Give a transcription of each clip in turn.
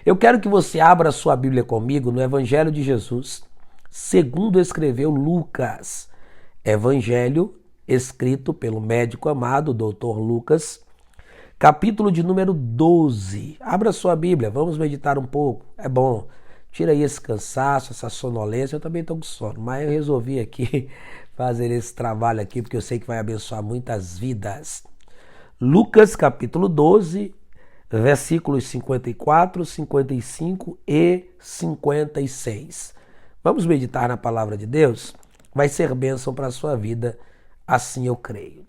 Eu quero que você abra a sua Bíblia comigo no Evangelho de Jesus, segundo escreveu Lucas. Evangelho escrito pelo médico amado, Dr. Lucas, capítulo de número 12. Abra a sua Bíblia, vamos meditar um pouco. É bom, tira aí esse cansaço, essa sonolência. Eu também estou com sono, mas eu resolvi aqui fazer esse trabalho aqui, porque eu sei que vai abençoar muitas vidas. Lucas capítulo 12, versículos 54, 55 e 56. Vamos meditar na palavra de Deus? Vai ser bênção para a sua vida, assim eu creio.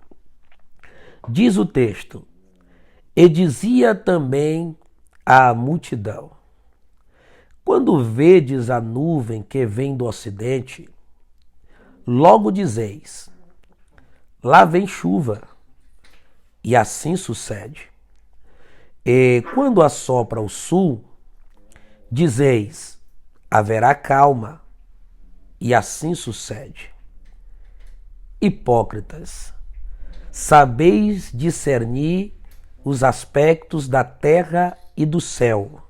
Diz o texto: e dizia também à multidão: quando vedes a nuvem que vem do ocidente, logo dizeis, lá vem chuva, e assim sucede. E quando assopra o sul, dizeis, haverá calma, e assim sucede. Hipócritas, sabeis discernir os aspectos da terra e do céu.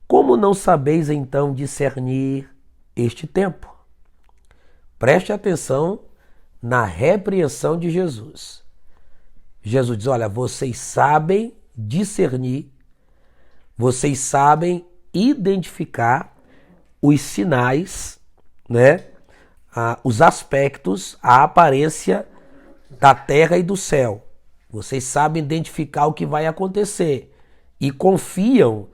Como não sabeis então discernir este tempo? Preste atenção na repreensão de Jesus. Jesus diz, olha, vocês sabem discernir, vocês sabem identificar os sinais, né? Os aspectos, a aparência da terra e do céu. Vocês sabem identificar o que vai acontecer e confiam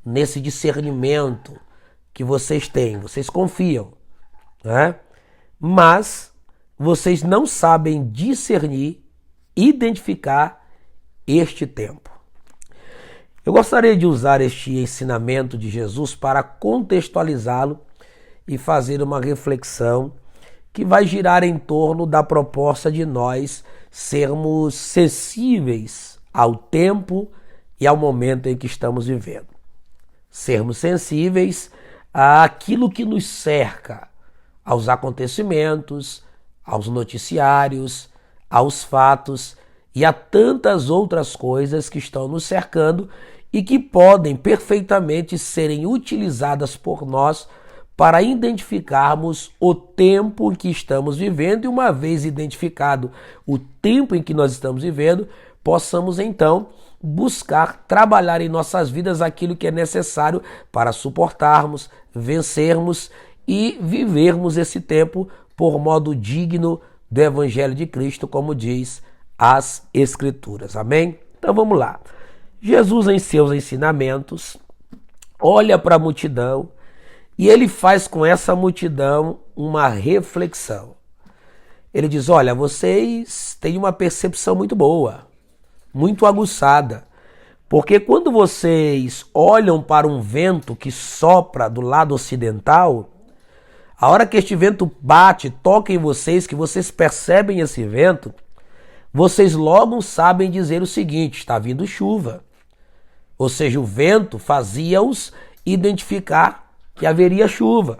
nesse discernimento que vocês têm. Vocês confiam, né? Mas vocês não sabem discernir, identificar este tempo. Eu gostaria de usar este ensinamento de Jesus para contextualizá-lo e fazer uma reflexão que vai girar em torno da proposta de nós sermos sensíveis ao tempo e ao momento em que estamos vivendo. Sermos sensíveis àquilo que nos cerca, aos acontecimentos, aos noticiários, aos fatos e a tantas outras coisas que estão nos cercando e que podem perfeitamente serem utilizadas por nós para identificarmos o tempo em que estamos vivendo e uma vez identificado o tempo em que nós estamos vivendo, possamos então buscar trabalhar em nossas vidas aquilo que é necessário para suportarmos, vencermos e vivermos esse tempo por modo digno do Evangelho de Cristo, como diz as Escrituras. Amém? Então vamos lá. Jesus, em seus ensinamentos, olha para a multidão e ele faz com essa multidão uma reflexão. Ele diz, olha, vocês têm uma percepção muito boa, muito aguçada, porque quando vocês olham para um vento que sopra do lado ocidental, a hora que este vento bate, toca em vocês, que vocês percebem esse vento, vocês logo sabem dizer o seguinte, está vindo chuva. Ou seja, o vento fazia-os identificar que haveria chuva.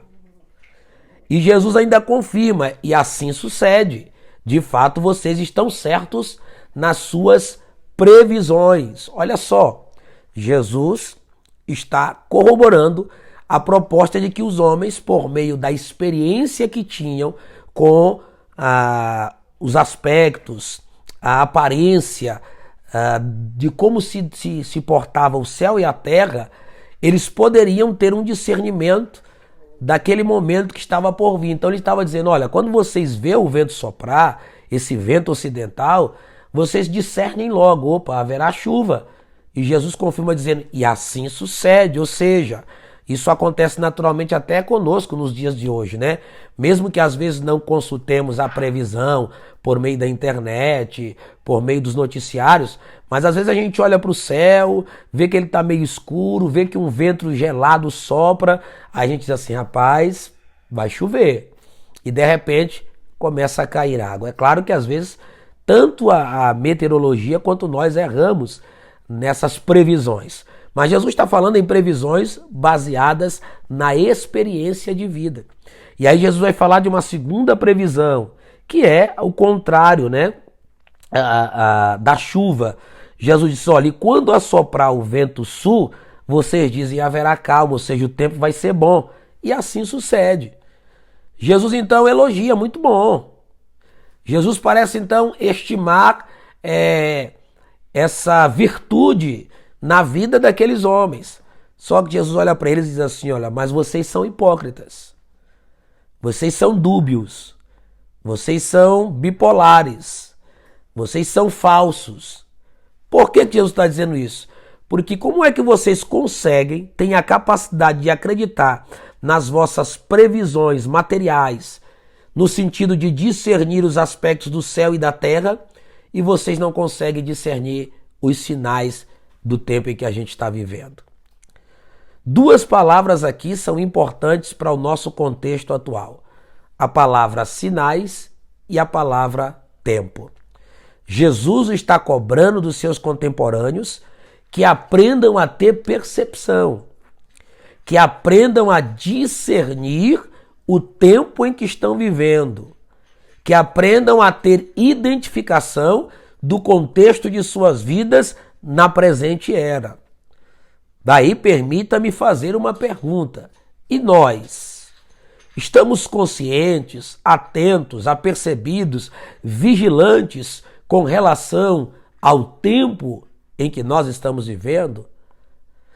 E Jesus ainda confirma, e assim sucede. De fato, vocês estão certos nas suas previsões. Olha só, Jesus está corroborando a proposta de que os homens, por meio da experiência que tinham com os aspectos, a aparência de como se portava o céu e a terra, eles poderiam ter um discernimento daquele momento que estava por vir. Então ele estava dizendo, olha, quando vocês vêem o vento soprar, esse vento ocidental, vocês discernem logo, opa, haverá chuva. E Jesus confirma dizendo, e assim sucede, ou seja, isso acontece naturalmente até conosco nos dias de hoje, né? Mesmo que às vezes não consultemos a previsão por meio da internet, por meio dos noticiários, mas às vezes a gente olha para o céu, vê que ele está meio escuro, vê que um vento gelado sopra, a gente diz assim, rapaz, vai chover. E de repente começa a cair água. É claro que às vezes tanto a meteorologia quanto nós erramos nessas previsões. Mas Jesus está falando em previsões baseadas na experiência de vida. E aí Jesus vai falar de uma segunda previsão, que é o contrário, né? Da chuva. Jesus disse, olha, e quando assoprar o vento sul, vocês dizem haverá calma, ou seja, o tempo vai ser bom. E assim sucede. Jesus então elogia, muito bom. Jesus parece então estimar essa virtude na vida daqueles homens. Só que Jesus olha para eles e diz assim, olha, mas vocês são hipócritas. Vocês são dúbios. Vocês são bipolares. Vocês são falsos. Por que Jesus está dizendo isso? Porque como é que vocês conseguem, têm a capacidade de acreditar nas vossas previsões materiais, no sentido de discernir os aspectos do céu e da terra, e vocês não conseguem discernir os sinais do tempo em que a gente está vivendo? Duas palavras aqui são importantes para o nosso contexto atual. A palavra sinais e a palavra tempo. Jesus está cobrando dos seus contemporâneos que aprendam a ter percepção, que aprendam a discernir o tempo em que estão vivendo, que aprendam a ter identificação do contexto de suas vidas na presente era. Daí permita-me fazer uma pergunta. E nós? Estamos conscientes, atentos, apercebidos, vigilantes com relação ao tempo em que nós estamos vivendo?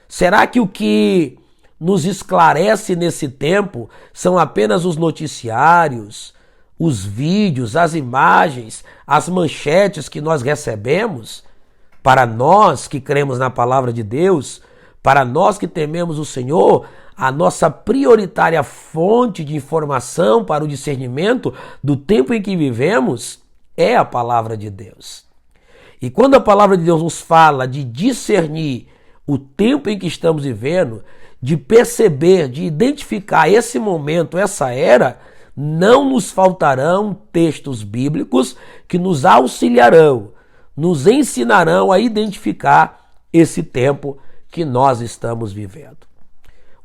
Será que o que nos esclarece nesse tempo são apenas os noticiários, os vídeos, as imagens, as manchetes que nós recebemos? Para nós que cremos na palavra de Deus, para nós que tememos o Senhor, a nossa prioritária fonte de informação para o discernimento do tempo em que vivemos é a palavra de Deus. E quando a palavra de Deus nos fala de discernir o tempo em que estamos vivendo, de perceber, de identificar esse momento, essa era, não nos faltarão textos bíblicos que nos auxiliarão, nos ensinarão a identificar esse tempo que nós estamos vivendo.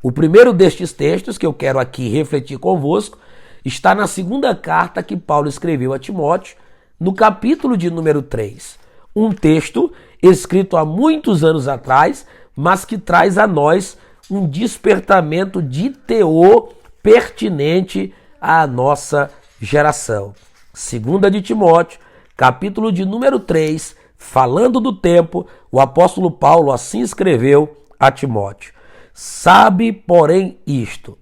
O primeiro destes textos que eu quero aqui refletir convosco está na segunda carta que Paulo escreveu a Timóteo, no capítulo de número 3. Um texto escrito há muitos anos atrás, mas que traz a nós um despertamento de teor pertinente à nossa geração. Segunda de Timóteo, capítulo de número 3, falando do tempo, o apóstolo Paulo assim escreveu a Timóteo. Sabe, porém, isto,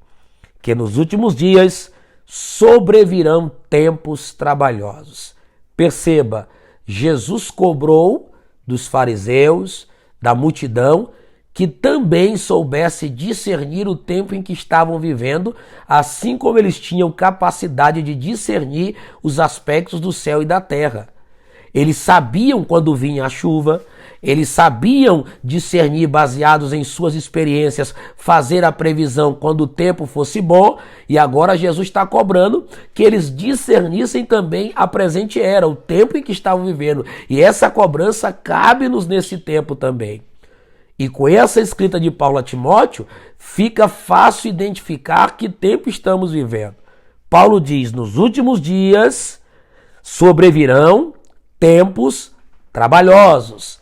que nos últimos dias sobrevirão tempos trabalhosos. Perceba, Jesus cobrou dos fariseus, da multidão, que também soubesse discernir o tempo em que estavam vivendo, assim como eles tinham capacidade de discernir os aspectos do céu e da terra. Eles sabiam quando vinha a chuva, eles sabiam discernir, baseados em suas experiências, fazer a previsão quando o tempo fosse bom, e agora Jesus está cobrando que eles discernissem também a presente era, o tempo em que estavam vivendo. E essa cobrança cabe-nos nesse tempo também. E com essa escrita de Paulo a Timóteo, fica fácil identificar que tempo estamos vivendo. Paulo diz, nos últimos dias sobrevirão tempos trabalhosos,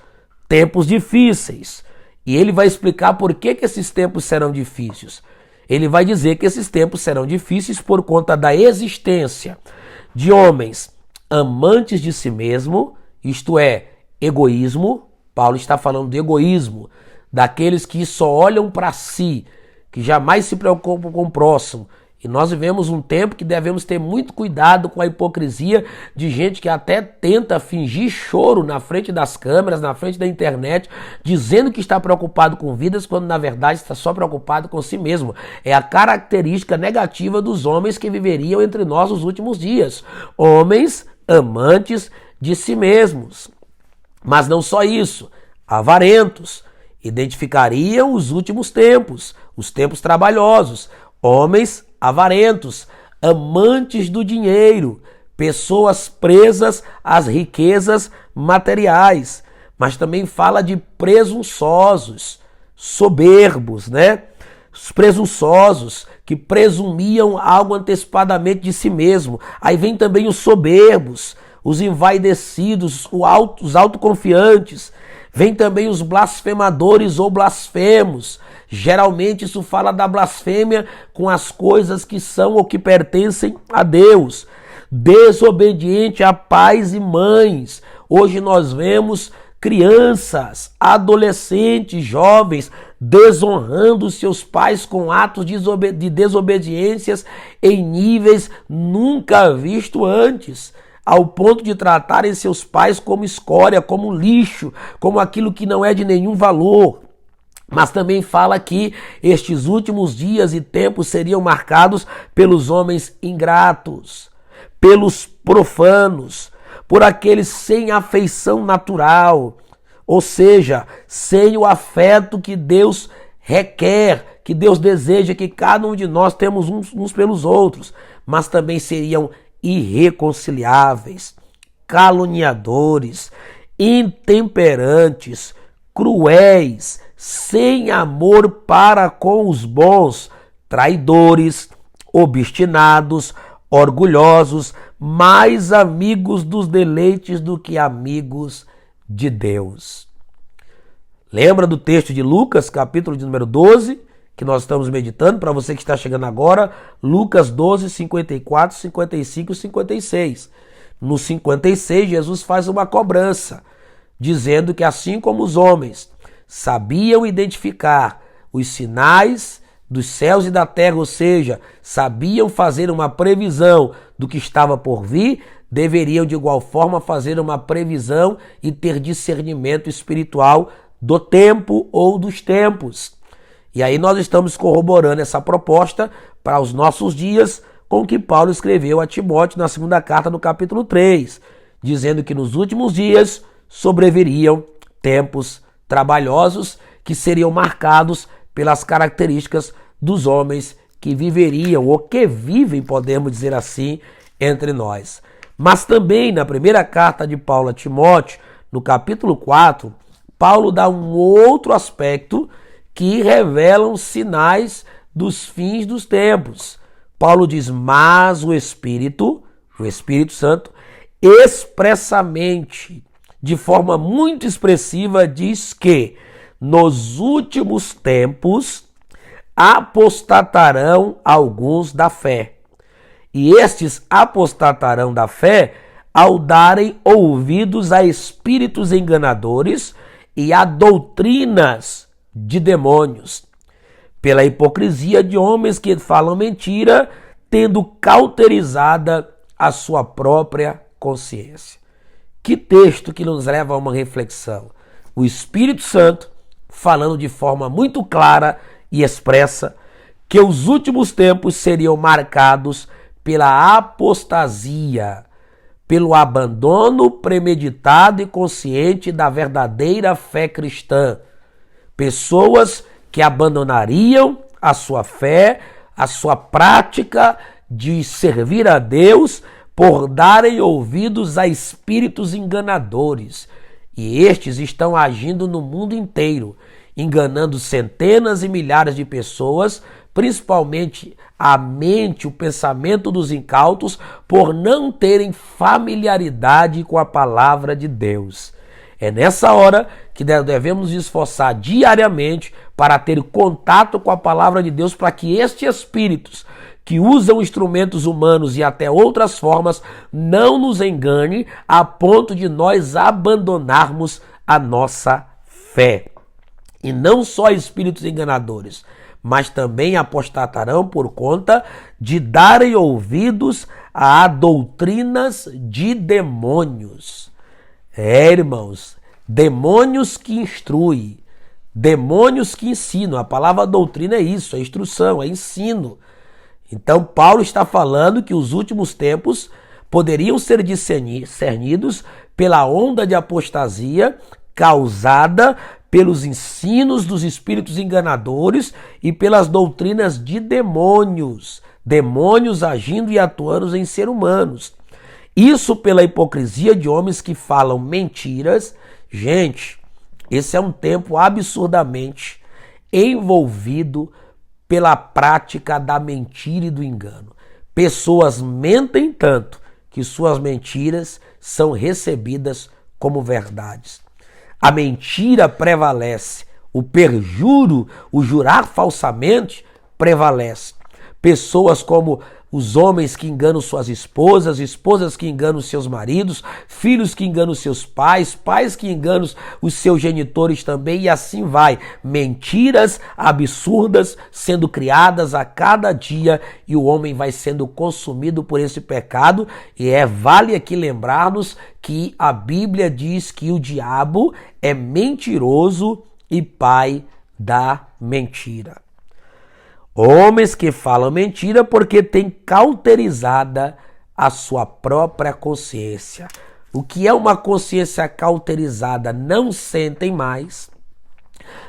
tempos difíceis. E ele vai explicar por que esses tempos serão difíceis. Ele vai dizer que esses tempos serão difíceis por conta da existência de homens amantes de si mesmo, isto é, egoísmo. Paulo está falando de egoísmo, daqueles que só olham para si, que jamais se preocupam com o próximo. E nós vivemos um tempo que devemos ter muito cuidado com a hipocrisia de gente que até tenta fingir choro na frente das câmeras, na frente da internet, dizendo que está preocupado com vidas, quando na verdade está só preocupado com si mesmo. É a característica negativa dos homens que viveriam entre nós nos últimos dias. Homens amantes de si mesmos. Mas não só isso, avarentos, identificariam os últimos tempos, os tempos trabalhosos, homens avarentos, amantes do dinheiro, pessoas presas às riquezas materiais, mas também fala de presunçosos, soberbos, né? Os presunçosos, que presumiam algo antecipadamente de si mesmo. Aí vem também os soberbos, os envaidecidos, os autoconfiantes. Vem também os blasfemadores ou blasfemos. Geralmente isso fala da blasfêmia com as coisas que são ou que pertencem a Deus. Desobediente a pais e mães. Hoje nós vemos crianças, adolescentes, jovens desonrando seus pais com atos de desobediências em níveis nunca vistos antes, ao ponto de tratarem seus pais como escória, como lixo, como aquilo que não é de nenhum valor. Mas também fala que estes últimos dias e tempos seriam marcados pelos homens ingratos, pelos profanos, por aqueles sem afeição natural, ou seja, sem o afeto que Deus requer, que Deus deseja que cada um de nós temos uns pelos outros, mas também seriam irreconciliáveis, caluniadores, intemperantes, cruéis, sem amor para com os bons, traidores, obstinados, orgulhosos, mais amigos dos deleites do que amigos de Deus. Lembra do texto de Lucas, capítulo de número 12, que nós estamos meditando? Para você que está chegando agora, Lucas 12, 54, 55 e 56. No 56, Jesus faz uma cobrança, dizendo que assim como os homens sabiam identificar os sinais dos céus e da terra, ou seja, sabiam fazer uma previsão do que estava por vir, deveriam de igual forma fazer uma previsão e ter discernimento espiritual do tempo ou dos tempos. E aí nós estamos corroborando essa proposta para os nossos dias com o que Paulo escreveu a Timóteo na segunda carta, no capítulo 3, dizendo que nos últimos dias sobreviriam tempos trabalhosos que seriam marcados pelas características dos homens que viveriam, ou que vivem, podemos dizer assim, entre nós. Mas também na primeira carta de Paulo a Timóteo, no capítulo 4, Paulo dá um outro aspecto que revela os sinais dos fins dos tempos. Paulo diz, mas o Espírito Santo, expressamente, de forma muito expressiva, diz que nos últimos tempos apostatarão alguns da fé. E estes apostatarão da fé ao darem ouvidos a espíritos enganadores e a doutrinas de demônios, pela hipocrisia de homens que falam mentira, tendo cauterizada a sua própria consciência. Que texto que nos leva a uma reflexão. O Espírito Santo falando de forma muito clara e expressa que os últimos tempos seriam marcados pela apostasia, pelo abandono premeditado e consciente da verdadeira fé cristã. Pessoas que abandonariam a sua fé, a sua prática de servir a Deus por darem ouvidos a espíritos enganadores. E estes estão agindo no mundo inteiro, enganando centenas e milhares de pessoas, principalmente a mente, o pensamento dos incautos, por não terem familiaridade com a palavra de Deus. É nessa hora que devemos nos esforçar diariamente para ter contato com a palavra de Deus, para que estes espíritos que usam instrumentos humanos e até outras formas não nos engane a ponto de nós abandonarmos a nossa fé. E não só espíritos enganadores, mas também apostatarão por conta de darem ouvidos a doutrinas de demônios. Irmãos, demônios que instruem, demônios que ensinam. A palavra doutrina é isso, é instrução, é ensino. Então Paulo está falando que os últimos tempos poderiam ser discernidos pela onda de apostasia causada pelos ensinos dos espíritos enganadores e pelas doutrinas de demônios, demônios agindo e atuando em seres humanos. Isso pela hipocrisia de homens que falam mentiras. Gente, esse é um tempo absurdamente envolvido pela prática da mentira e do engano. Pessoas mentem tanto que suas mentiras são recebidas como verdades. a mentira prevalece, o perjuro, o jurar falsamente prevalece. Pessoas como os homens que enganam suas esposas, esposas que enganam seus maridos, filhos que enganam seus pais, pais que enganam os seus genitores também, e assim vai. Mentiras absurdas sendo criadas a cada dia, e o homem vai sendo consumido por esse pecado. E vale aqui lembrar-nos que a Bíblia diz que o diabo é mentiroso e pai da mentira. Homens que falam mentira porque têm cauterizada a sua própria consciência. O que é uma consciência cauterizada? Não sentem mais,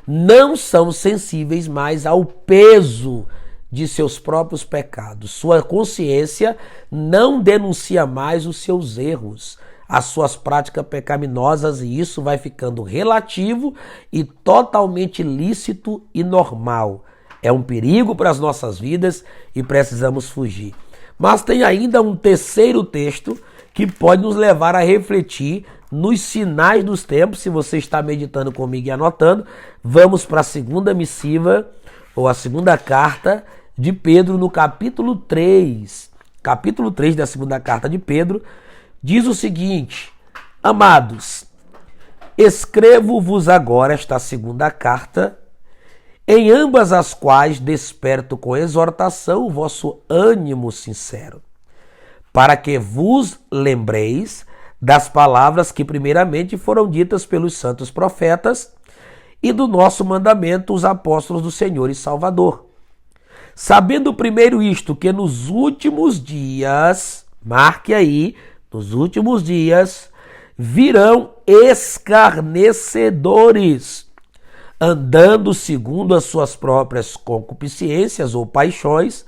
não são sensíveis mais ao peso de seus próprios pecados. Sua consciência não denuncia mais os seus erros, as suas práticas pecaminosas, e isso vai ficando relativo e totalmente lícito e normal. É um perigo para as nossas vidas e precisamos fugir. Mas tem ainda um terceiro texto que pode nos levar a refletir nos sinais dos tempos. Se você está meditando comigo e anotando, vamos para a segunda missiva, ou a segunda carta de Pedro, no capítulo 3. Capítulo 3 da segunda carta de Pedro diz o seguinte: amados, escrevo-vos agora esta segunda carta, em ambas as quais desperto com exortação o vosso ânimo sincero, para que vos lembreis das palavras que primeiramente foram ditas pelos santos profetas e do nosso mandamento, os apóstolos do Senhor e Salvador. Sabendo primeiro isto, que nos últimos dias, marque aí, nos últimos dias, virão escarnecedores, andando segundo as suas próprias concupiscências ou paixões,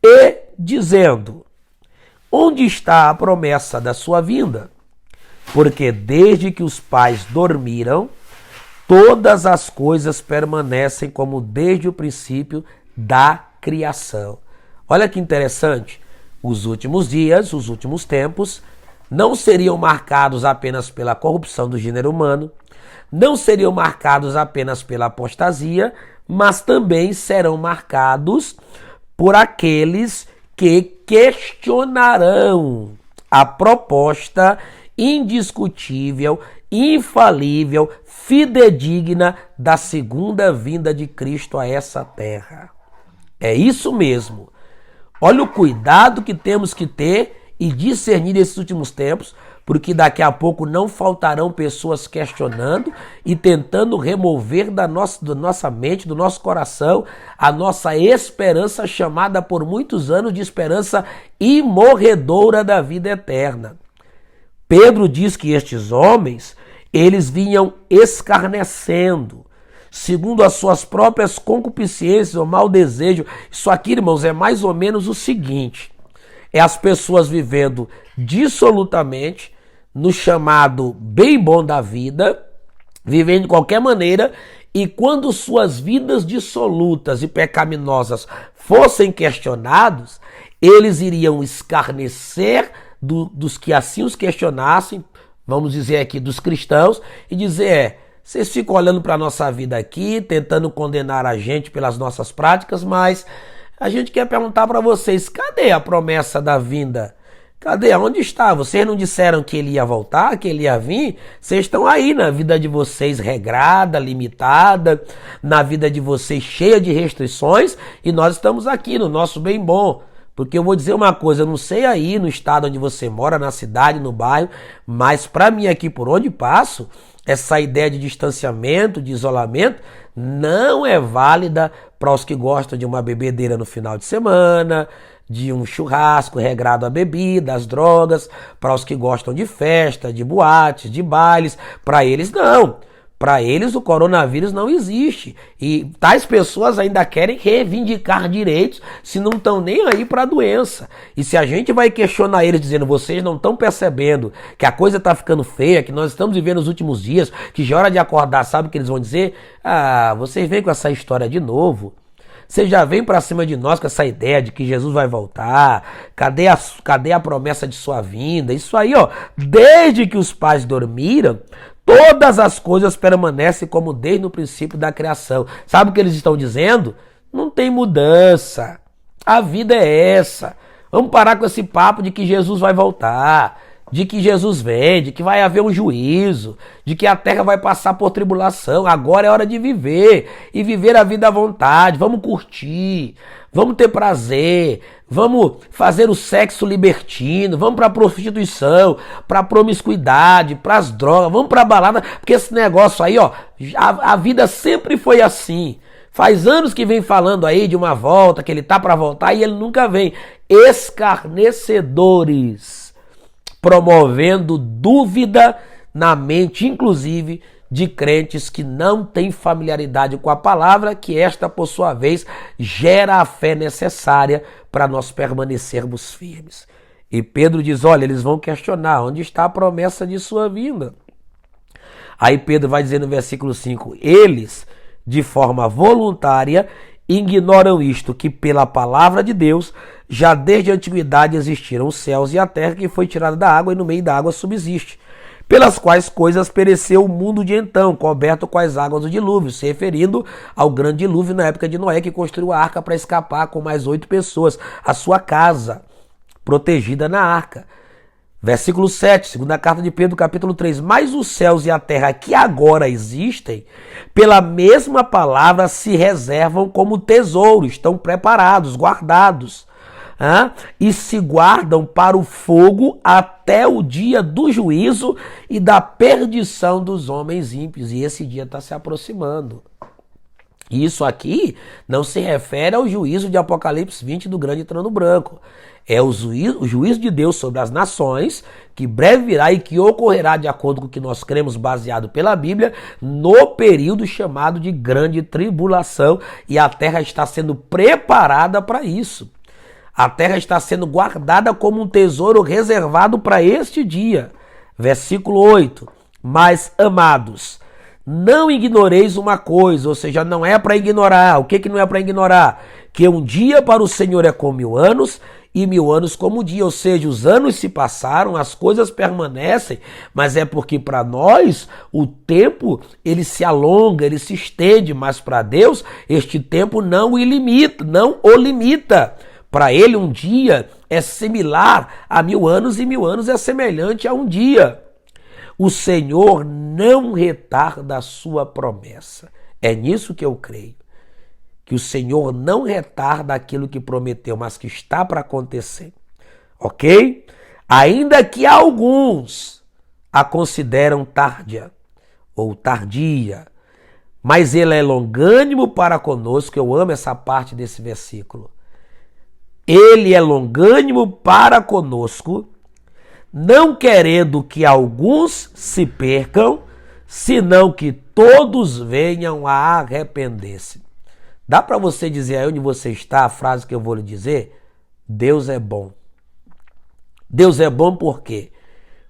e dizendo: onde está a promessa da sua vinda? Porque desde que os pais dormiram, todas as coisas permanecem como desde o princípio da criação. Olha que interessante, os últimos dias, os últimos tempos, não seriam marcados apenas pela corrupção do gênero humano, não seriam marcados apenas pela apostasia, mas também serão marcados por aqueles que questionarão a proposta indiscutível, infalível, fidedigna da segunda vinda de Cristo a essa terra. É isso mesmo. Olha o cuidado que temos que ter e discernir nesses últimos tempos, porque daqui a pouco não faltarão pessoas questionando e tentando remover da nossa mente, do nosso coração, a nossa esperança, chamada por muitos anos de esperança imorredoura da vida eterna. Pedro diz que estes homens, eles vinham escarnecendo, segundo as suas próprias concupiscências ou mau desejo. Isso aqui, irmãos, é mais ou menos o seguinte: é as pessoas vivendo dissolutamente no chamado bem bom da vida, vivendo de qualquer maneira, e quando suas vidas dissolutas e pecaminosas fossem questionados, eles iriam escarnecer dos que assim os questionassem, vamos dizer aqui dos cristãos, e dizer: vocês ficam olhando para a nossa vida aqui, tentando condenar a gente pelas nossas práticas, mas a gente quer perguntar para vocês, cadê a promessa da vinda? Cadê? Onde está? Vocês não disseram que ele ia voltar, que ele ia vir? Vocês estão aí na vida de vocês regrada, limitada, na vida de vocês cheia de restrições, e nós estamos aqui no nosso bem bom. Porque eu vou dizer uma coisa, eu não sei aí no estado onde você mora, na cidade, no bairro, mas para mim aqui por onde passo, essa ideia de distanciamento, de isolamento, não é válida para os que gostam de uma bebedeira no final de semana, de um churrasco regrado a bebida, as drogas, para os que gostam de festa, de boates, de bailes. Para eles não. Para eles o coronavírus não existe. E tais pessoas ainda querem reivindicar direitos se não estão nem aí para a doença. E se a gente vai questionar eles dizendo: vocês não estão percebendo que a coisa está ficando feia, que nós estamos vivendo os últimos dias, que já é hora de acordar, sabe o que eles vão dizer? Ah, vocês vêm com essa história de novo. Você já vem para cima de nós com essa ideia de que Jesus vai voltar. Cadê a promessa de sua vinda? Isso aí, ó, desde que os pais dormiram, todas as coisas permanecem como desde o princípio da criação. Sabe o que eles estão dizendo? Não tem mudança. A vida é essa. Vamos parar com esse papo de que Jesus vai voltar, de que Jesus vem, de que vai haver um juízo, de que a terra vai passar por tribulação. Agora é hora de viver, e viver a vida à vontade. Vamos curtir, vamos ter prazer, vamos fazer o sexo libertino, vamos para a prostituição, para a promiscuidade, para as drogas, vamos para a balada, porque esse negócio aí, ó, a vida sempre foi assim. Faz anos que vem falando aí de uma volta, que ele tá para voltar e ele nunca vem. Escarnecedores, promovendo dúvida na mente, inclusive, de crentes que não têm familiaridade com a palavra, que esta, por sua vez, gera a fé necessária para nós permanecermos firmes. E Pedro diz, olha, eles vão questionar, onde está a promessa de sua vinda? Aí Pedro vai dizer no versículo 5, eles, de forma voluntária, ignoram isto, que pela palavra de Deus, já desde a antiguidade existiram os céus e a terra, que foi tirada da água e no meio da água subsiste, pelas quais coisas pereceu o mundo de então, coberto com as águas do dilúvio, se referindo ao grande dilúvio na época de Noé, que construiu a arca para escapar com mais 8 pessoas, a sua casa protegida na arca. Versículo 7, segunda carta de Pedro, capítulo 3. Mas os céus e a terra que agora existem, pela mesma palavra se reservam como tesouro, estão preparados, guardados, e se guardam para o fogo até o dia do juízo e da perdição dos homens ímpios. E esse dia está se aproximando. Isso aqui não se refere ao juízo de Apocalipse 20 do grande trono branco. É o juízo de Deus sobre as nações, que breve virá e que ocorrerá de acordo com o que nós cremos, baseado pela Bíblia, no período chamado de grande tribulação. E a terra está sendo preparada para isso. A terra está sendo guardada como um tesouro reservado para este dia. Versículo 8. Mas, amados, não ignoreis uma coisa, ou seja, não é para ignorar. O que não é para ignorar? Que um dia para o Senhor é como 1000 anos, e 1000 anos como um dia. Ou seja, os anos se passaram, as coisas permanecem, mas é porque para nós o tempo ele se alonga, ele se estende, mas para Deus este tempo não o limita. Para ele um dia é similar a 1000 anos e 1000 anos é semelhante a um dia. O Senhor não retarda a sua promessa. É nisso que eu creio. Que o Senhor não retarda aquilo que prometeu, mas que está para acontecer. Ok? Ainda que alguns a consideram tardia ou tardia, mas ele é longânimo para conosco. Eu amo essa parte desse versículo. Ele é longânimo para conosco, não querendo que alguns se percam, senão que todos venham a arrepender-se. Dá para você dizer aí onde você está a frase que eu vou lhe dizer? Deus é bom. Deus é bom por quê?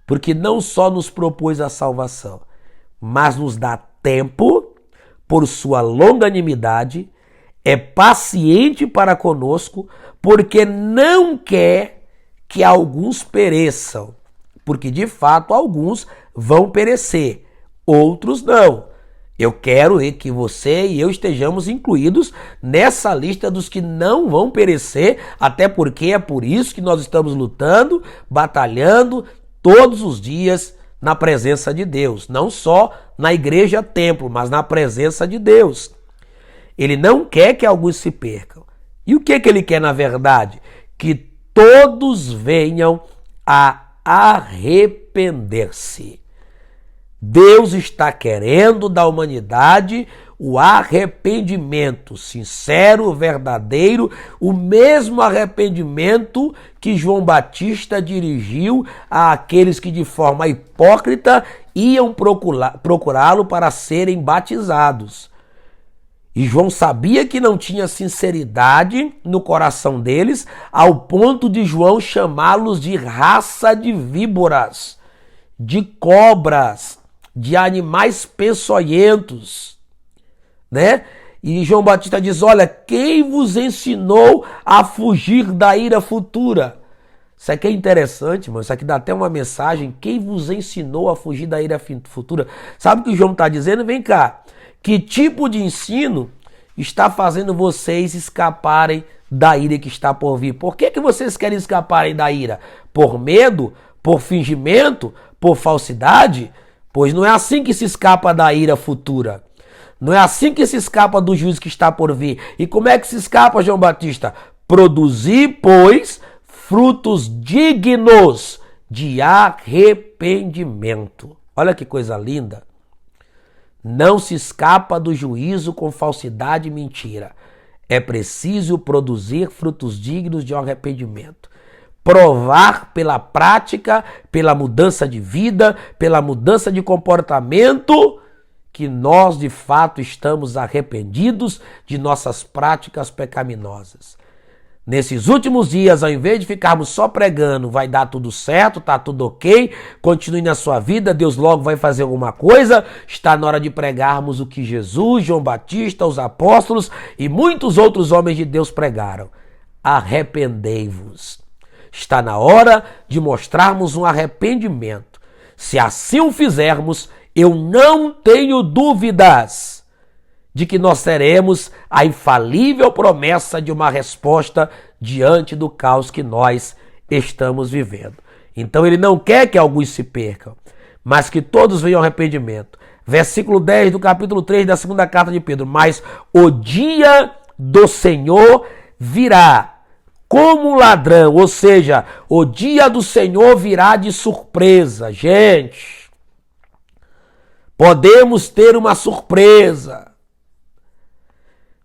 Porque não só nos propôs a salvação, mas nos dá tempo, por sua longanimidade, é paciente para conosco, porque não quer que alguns pereçam, porque de fato alguns vão perecer, outros não. Eu quero que você e eu estejamos incluídos nessa lista dos que não vão perecer, até porque é por isso que nós estamos lutando, batalhando todos os dias na presença de Deus, não só na igreja templo, mas na presença de Deus. Ele não quer que alguns se percam. E o que ele quer na verdade? Que todos venham a arrepender-se. Deus está querendo da humanidade o arrependimento sincero, verdadeiro, o mesmo arrependimento que João Batista dirigiu àqueles que de forma hipócrita iam procurá-lo para serem batizados. E João sabia que não tinha sinceridade no coração deles, ao ponto de João chamá-los de raça de víboras, de cobras, de animais peçonhentos, né? E João Batista diz, olha, quem vos ensinou a fugir da ira futura? Isso aqui é interessante, irmão. Isso aqui dá até uma mensagem. Quem vos ensinou a fugir da ira futura? Sabe o que o João está dizendo? Vem cá. Que tipo de ensino está fazendo vocês escaparem da ira que está por vir? Por que vocês querem escaparem da ira? Por medo? Por fingimento? Por falsidade? Pois não é assim que se escapa da ira futura. Não é assim que se escapa do juízo que está por vir. E como é que se escapa, João Batista? Produzir, pois, frutos dignos de arrependimento. Olha que coisa linda. Não se escapa do juízo com falsidade e mentira. É preciso produzir frutos dignos de arrependimento. Provar pela prática, pela mudança de vida, pela mudança de comportamento, que nós de fato estamos arrependidos de nossas práticas pecaminosas. Nesses últimos dias, ao invés de ficarmos só pregando, vai dar tudo certo, tá tudo ok, continue na sua vida, Deus logo vai fazer alguma coisa, está na hora de pregarmos o que Jesus, João Batista, os apóstolos e muitos outros homens de Deus pregaram. Arrependei-vos. Está na hora de mostrarmos um arrependimento. Se assim o fizermos, eu não tenho dúvidas de que nós teremos a infalível promessa de uma resposta diante do caos que nós estamos vivendo. Então ele não quer que alguns se percam, mas que todos venham ao arrependimento. Versículo 10 do capítulo 3 da segunda carta de Pedro. Mas o dia do Senhor virá como um ladrão, ou seja, o dia do Senhor virá de surpresa. Gente, podemos ter uma surpresa.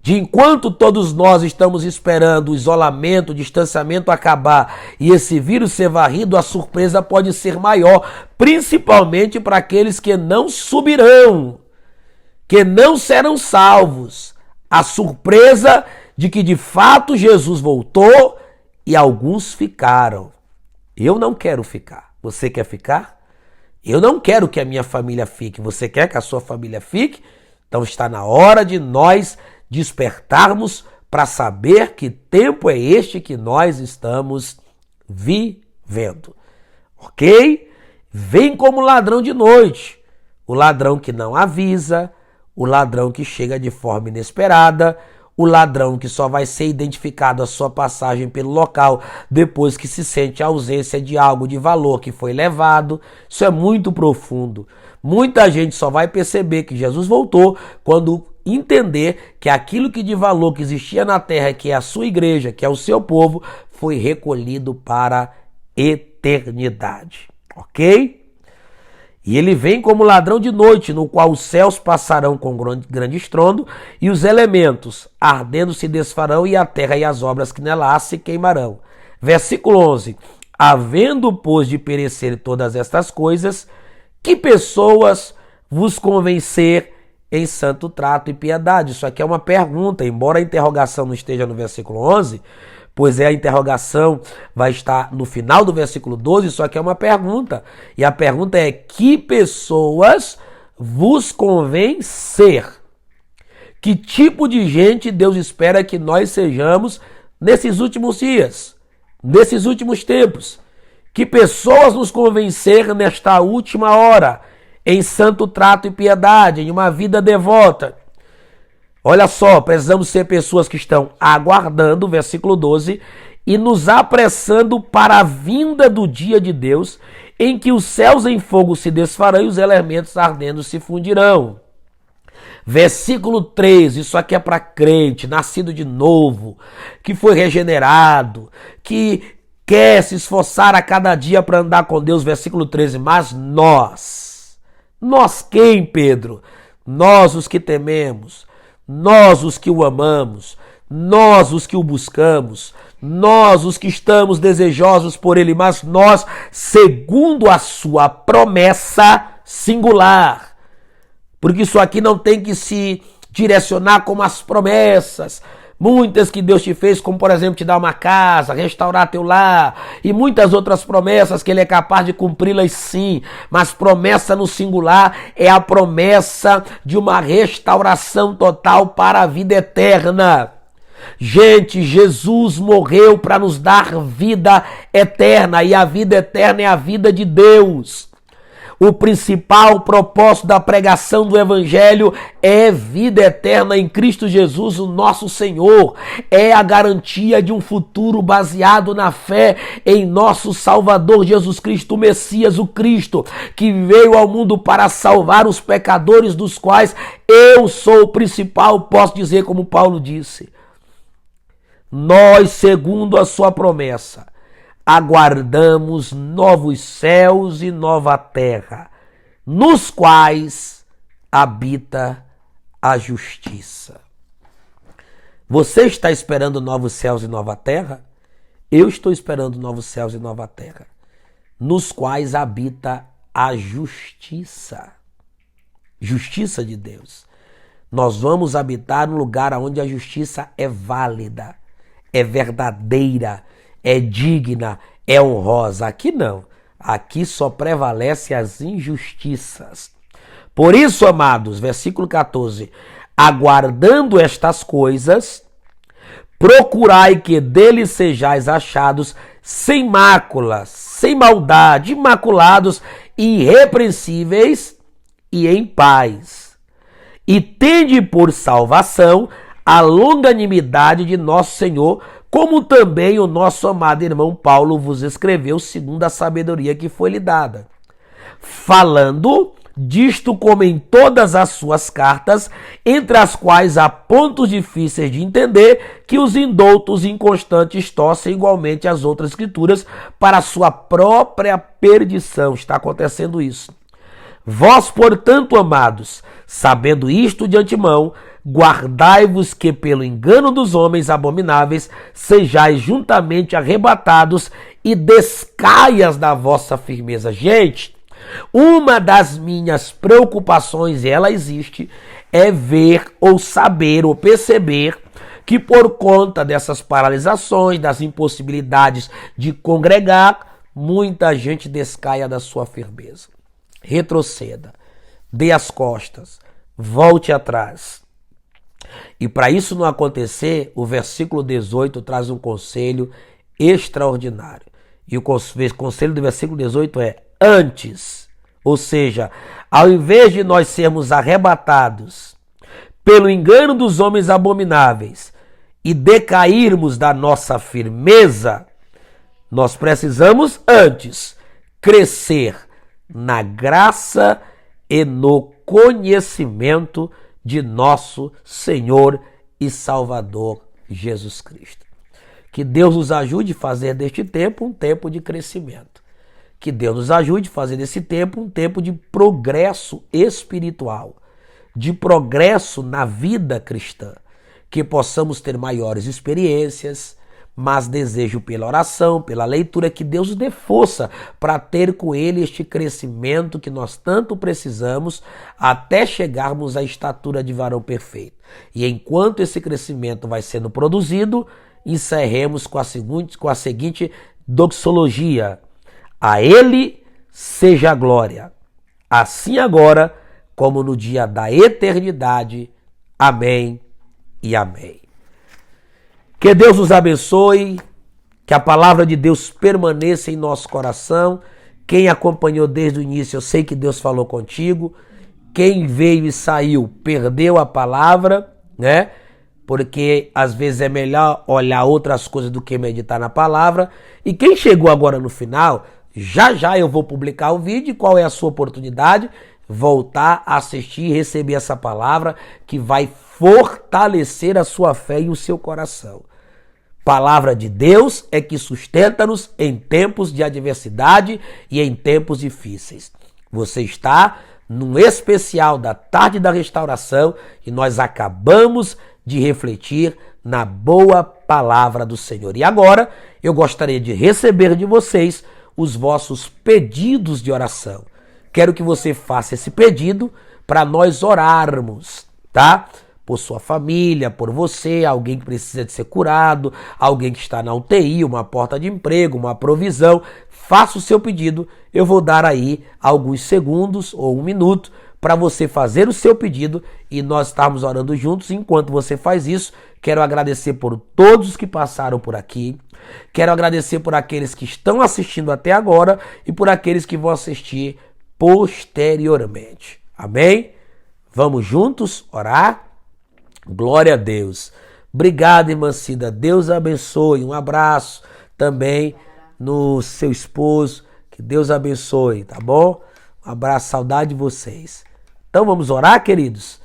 De enquanto todos nós estamos esperando o isolamento, o distanciamento acabar e esse vírus ser varrido, a surpresa pode ser maior, principalmente para aqueles que não subirão, que não serão salvos. A surpresa de que de fato Jesus voltou e alguns ficaram. Eu não quero ficar. Você quer ficar? Eu não quero que a minha família fique. Você quer que a sua família fique? Então está na hora de nós despertarmos para saber que tempo é este que nós estamos vivendo. Ok? Vem como ladrão de noite. O ladrão que não avisa, o ladrão que chega de forma inesperada, o ladrão que só vai ser identificado a sua passagem pelo local depois que se sente a ausência de algo de valor que foi levado. Isso é muito profundo. Muita gente só vai perceber que Jesus voltou quando entender que aquilo que de valor que existia na terra, que é a sua igreja, que é o seu povo, foi recolhido para a eternidade. Ok? E ele vem como ladrão de noite, no qual os céus passarão com grande estrondo, e os elementos ardendo se desfarão, e a terra e as obras que nela há se queimarão. Versículo 11. Havendo, pois, de perecer todas estas coisas, que pessoas vos convencer em santo trato e piedade? Isso aqui é uma pergunta, embora a interrogação não esteja no versículo 11, pois a interrogação vai estar no final do versículo 12, isso aqui é uma pergunta. E a pergunta é: que pessoas vos convencer? Que tipo de gente Deus espera que nós sejamos nesses últimos dias, nesses últimos tempos? Que pessoas nos convencer nesta última hora, em santo trato e piedade, em uma vida devota? Olha só, precisamos ser pessoas que estão aguardando, versículo 12, e nos apressando para a vinda do dia de Deus, em que os céus em fogo se desfarão e os elementos ardendo se fundirão. Versículo 13, isso aqui é para crente, nascido de novo, que foi regenerado, que quer se esforçar a cada dia para andar com Deus. Versículo 13, mas nós quem, Pedro? Nós os que tememos, nós os que o amamos, nós os que o buscamos, nós os que estamos desejosos por ele, mas nós, segundo a sua promessa singular. Porque isso aqui não tem que se direcionar como as promessas, muitas que Deus te fez, como por exemplo te dar uma casa, restaurar teu lar e muitas outras promessas que ele é capaz de cumpri-las sim, mas promessa no singular é a promessa de uma restauração total para a vida eterna. Gente, Jesus morreu para nos dar vida eterna, e a vida eterna é a vida de Deus. O principal propósito da pregação do Evangelho é vida eterna em Cristo Jesus, o nosso Senhor. É a garantia de um futuro baseado na fé em nosso Salvador Jesus Cristo, o Messias, o Cristo, que veio ao mundo para salvar os pecadores, dos quais eu sou o principal, posso dizer como Paulo disse. Nós, segundo a sua promessa, aguardamos novos céus e nova terra, nos quais habita a justiça. Você está esperando novos céus e nova terra? Eu estou esperando novos céus e nova terra, nos quais habita a justiça. Justiça de Deus. Nós vamos habitar num lugar onde a justiça é válida, é verdadeira, é digna, é honrosa. Aqui não. Aqui só prevalece as injustiças. Por isso, amados, versículo 14, aguardando estas coisas, procurai que dele sejais achados sem máculas, sem maldade, imaculados, irrepreensíveis e em paz. E tende por salvação a longanimidade de nosso Senhor, como também o nosso amado irmão Paulo vos escreveu, segundo a sabedoria que foi lhe dada. Falando disto como em todas as suas cartas, entre as quais há pontos difíceis de entender, que os indoutos e inconstantes torcem igualmente as outras escrituras para a sua própria perdição. Está acontecendo isso. Vós, portanto, amados, sabendo isto de antemão, guardai-vos que pelo engano dos homens abomináveis sejais juntamente arrebatados e descaias da vossa firmeza. Gente, uma das minhas preocupações, e ela existe, é ver ou saber ou perceber que por conta dessas paralisações, das impossibilidades de congregar, muita gente descaia da sua firmeza. Retroceda, dê as costas, volte atrás. E para isso não acontecer, o versículo 18 traz um conselho extraordinário. E o conselho do versículo 18 é antes. Ou seja, ao invés de nós sermos arrebatados pelo engano dos homens abomináveis e decairmos da nossa firmeza, nós precisamos antes crescer na graça e no conhecimento de nosso Senhor e Salvador Jesus Cristo. Que Deus nos ajude a fazer deste tempo um tempo de crescimento. Que Deus nos ajude a fazer desse tempo um tempo de progresso espiritual, de progresso na vida cristã. Que possamos ter maiores experiências, mas desejo pela oração, pela leitura, que Deus nos dê força para ter com Ele este crescimento que nós tanto precisamos até chegarmos à estatura de varão perfeito. E enquanto esse crescimento vai sendo produzido, encerremos com a seguinte doxologia: a Ele seja a glória, assim agora como no dia da eternidade. Amém e amém. Que Deus nos abençoe, que a palavra de Deus permaneça em nosso coração. Quem acompanhou desde o início, eu sei que Deus falou contigo. Quem veio e saiu, perdeu a palavra, né? Porque às vezes é melhor olhar outras coisas do que meditar na palavra. E quem chegou agora no final, já eu vou publicar o vídeo. Qual é a sua oportunidade? Voltar a assistir e receber essa palavra que vai fortalecer a sua fé e o seu coração. Palavra de Deus é que sustenta-nos em tempos de adversidade e em tempos difíceis. Você está num especial da Tarde da Restauração e nós acabamos de refletir na boa palavra do Senhor. E agora eu gostaria de receber de vocês os vossos pedidos de oração. Quero que você faça esse pedido para nós orarmos, tá? Por sua família, por você, alguém que precisa de ser curado, alguém que está na UTI, uma porta de emprego, uma provisão. Faça o seu pedido, eu vou dar aí alguns segundos ou um minuto para você fazer o seu pedido e nós estarmos orando juntos. Enquanto você faz isso, quero agradecer por todos os que passaram por aqui. Quero agradecer por aqueles que estão assistindo até agora e por aqueles que vão assistir posteriormente. Amém? Vamos juntos orar? Glória a Deus. Obrigado, irmã Cida. Deus abençoe. Um abraço também no seu esposo. Que Deus abençoe, tá bom? Um abraço, saudade de vocês. Então vamos orar, queridos?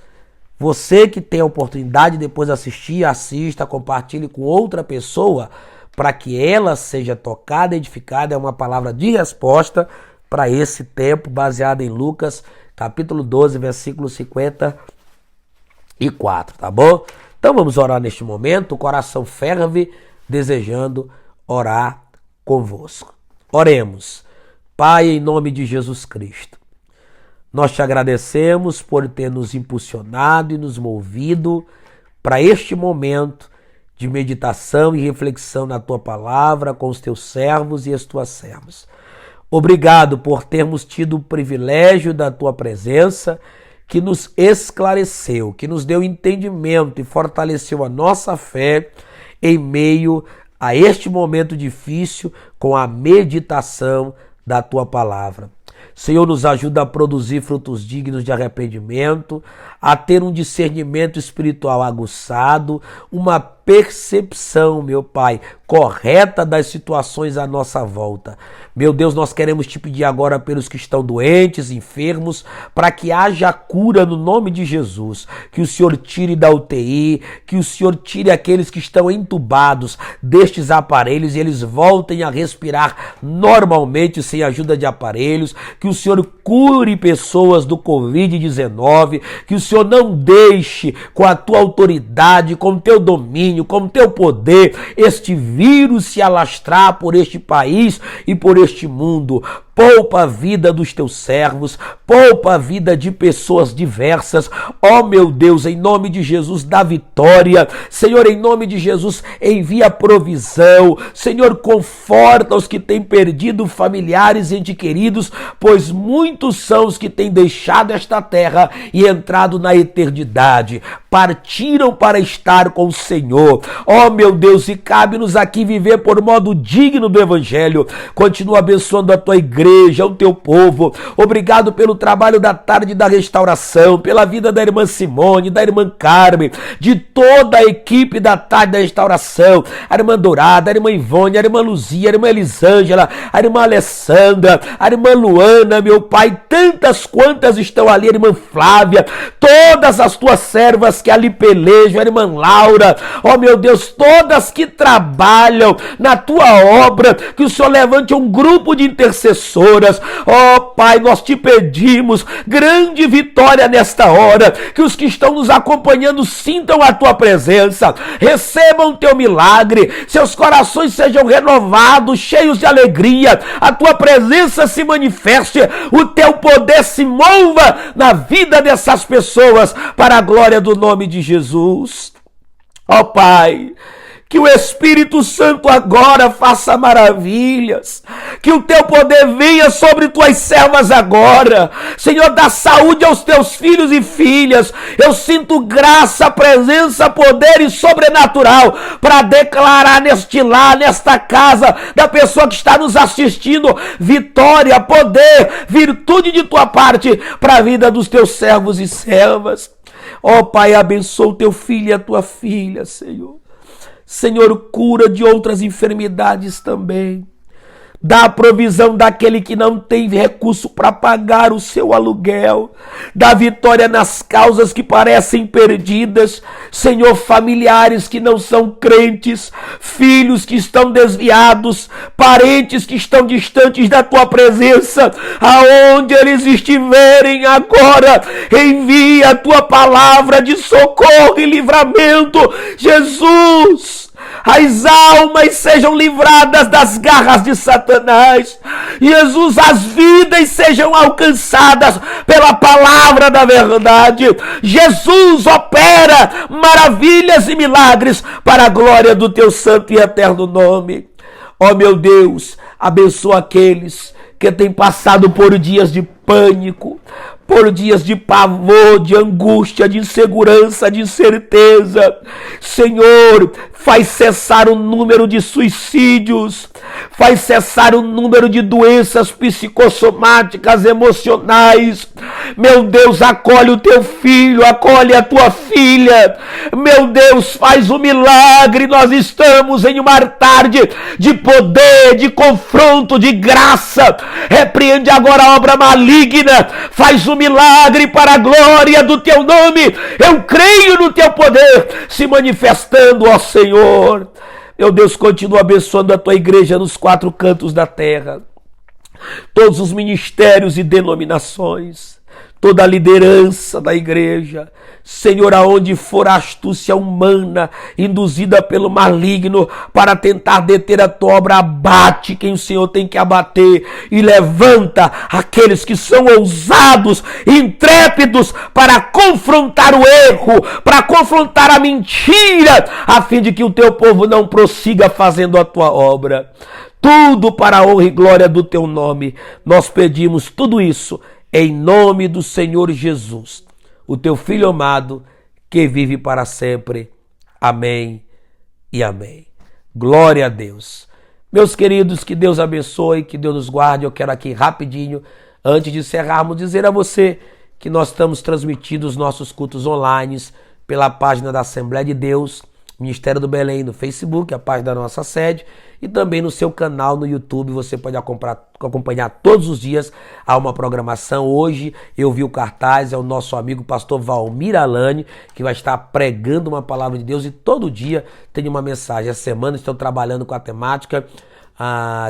Você que tem a oportunidade de depois assistir, assista, compartilhe com outra pessoa para que ela seja tocada, edificada. É uma palavra de resposta para esse tempo, baseada em Lucas, capítulo 12, versículo 54, tá bom? Então vamos orar neste momento, o coração ferve, desejando orar convosco. Oremos. Pai, em nome de Jesus Cristo, nós te agradecemos por ter nos impulsionado e nos movido para este momento de meditação e reflexão na tua palavra com os teus servos e as tuas servas. Obrigado por termos tido o privilégio da tua presença, que nos esclareceu, que nos deu entendimento e fortaleceu a nossa fé em meio a este momento difícil com a meditação da tua palavra. Senhor, nos ajuda a produzir frutos dignos de arrependimento, a ter um discernimento espiritual aguçado, uma percepção, meu Pai, correta das situações à nossa volta. Meu Deus, nós queremos te pedir agora pelos que estão doentes, enfermos, para que haja cura no nome de Jesus, que o Senhor tire da UTI, que o Senhor tire aqueles que estão entubados destes aparelhos e eles voltem a respirar normalmente sem ajuda de aparelhos, que o Senhor cure pessoas do Covid-19, que o Senhor não deixe com a tua autoridade, com o teu domínio, com o teu poder, este vírus se alastrar por este país e por este mundo. Poupa a vida dos teus servos, poupa a vida de pessoas diversas. Ó meu Deus, em nome de Jesus, dá vitória. Senhor, em nome de Jesus, envia provisão. Senhor, conforta os que têm perdido familiares e entes queridos, pois muitos são os que têm deixado esta terra e entrado na eternidade. Partiram para estar com o Senhor. Ó meu Deus, e cabe-nos aqui viver por modo digno do Evangelho. Continua abençoando a tua igreja, o teu povo. Obrigado pelo trabalho da tarde da restauração, pela vida da irmã Simone, da irmã Carmen, de toda a equipe da tarde da restauração, a irmã Dourada, a irmã Ivone, a irmã Luzia, a irmã Elisângela, a irmã Alessandra, a irmã Luana, meu Pai, tantas quantas estão ali, a irmã Flávia, todas as tuas servas que ali pelejam, a irmã Laura, ó meu Deus, todas que trabalham na tua obra, que o Senhor levante um grupo de intercessores. Ó Pai, nós te pedimos grande vitória nesta hora, que os que estão nos acompanhando sintam a tua presença, recebam o teu milagre, seus corações sejam renovados, cheios de alegria, a tua presença se manifeste, o teu poder se mova na vida dessas pessoas, para a glória do nome de Jesus. Ó Pai, que o Espírito Santo agora faça maravilhas. Que o teu poder venha sobre tuas servas agora. Senhor, dá saúde aos teus filhos e filhas. Eu sinto graça, presença, poder e sobrenatural para declarar neste lar, nesta casa, da pessoa que está nos assistindo, vitória, poder, virtude de tua parte para a vida dos teus servos e servas. Ó Pai, abençoa o teu filho e a tua filha, Senhor. Senhor, cura de outras enfermidades também. Dá a provisão daquele que não tem recurso para pagar o seu aluguel. Dá vitória nas causas que parecem perdidas. Senhor, familiares que não são crentes, filhos que estão desviados, parentes que estão distantes da tua presença, aonde eles estiverem agora, envia a tua palavra de socorro e livramento. Jesus, as almas sejam livradas das garras de Satanás. Jesus, as vidas sejam alcançadas pela palavra da verdade. Jesus, opera maravilhas e milagres para a glória do teu santo e eterno nome. Ó meu Deus, abençoa aqueles que têm passado por dias de pânico, por dias de pavor, de angústia, de insegurança, de incerteza. Senhor, faz cessar o número de suicídios, faz cessar o número de doenças psicossomáticas, emocionais. Meu Deus, acolhe o teu filho, acolhe a tua filha. Meu Deus, faz um milagre. Nós estamos em uma tarde de poder, de confronto, de graça. Repreende agora a obra maligna. Faz um milagre para a glória do teu nome. Eu creio no teu poder se manifestando, ó Senhor. Meu Deus, continua abençoando a tua igreja nos 4 cantos da terra. Todos os ministérios e denominações, toda a liderança da igreja. Senhor, aonde for a astúcia humana induzida pelo maligno para tentar deter a tua obra, abate quem o Senhor tem que abater e levanta aqueles que são ousados, intrépidos para confrontar o erro, para confrontar a mentira, a fim de que o teu povo não prossiga fazendo a tua obra. Tudo para a honra e glória do teu nome. Nós pedimos tudo isso em nome do Senhor Jesus, o teu Filho amado, que vive para sempre. Amém e amém. Glória a Deus. Meus queridos, que Deus abençoe, que Deus nos guarde. Eu quero aqui rapidinho, antes de encerrarmos, dizer a você que nós estamos transmitindo os nossos cultos online pela página da Assembleia de Deus, Ministério do Belém no Facebook, a página da nossa sede, e também no seu canal no YouTube. Você pode acompanhar todos os dias. Há uma programação. Hoje eu vi o cartaz, é o nosso amigo pastor Valmir Alane, que vai estar pregando uma palavra de Deus, e todo dia tem uma mensagem. Essa semana estou trabalhando com a temática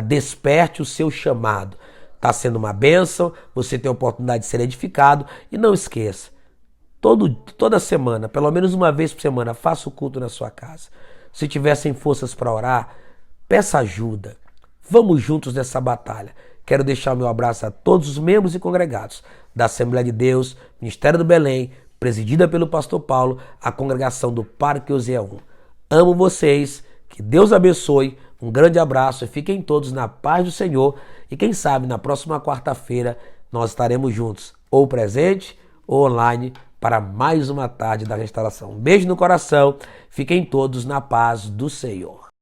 Desperte o seu chamado. Está sendo uma bênção, você tem a oportunidade de ser edificado, e não esqueça, toda semana, pelo menos uma vez por semana, faça o culto na sua casa. Se tiver sem forças para orar, peça ajuda. Vamos juntos nessa batalha. Quero deixar o meu abraço a todos os membros e congregados da Assembleia de Deus, Ministério do Belém, presidida pelo pastor Paulo, a congregação do Parque Oséias 1. Amo vocês, que Deus abençoe, um grande abraço e fiquem todos na paz do Senhor. E quem sabe na próxima quarta-feira nós estaremos juntos, ou presente ou online, para mais uma tarde da restauração. Um beijo no coração, fiquem todos na paz do Senhor.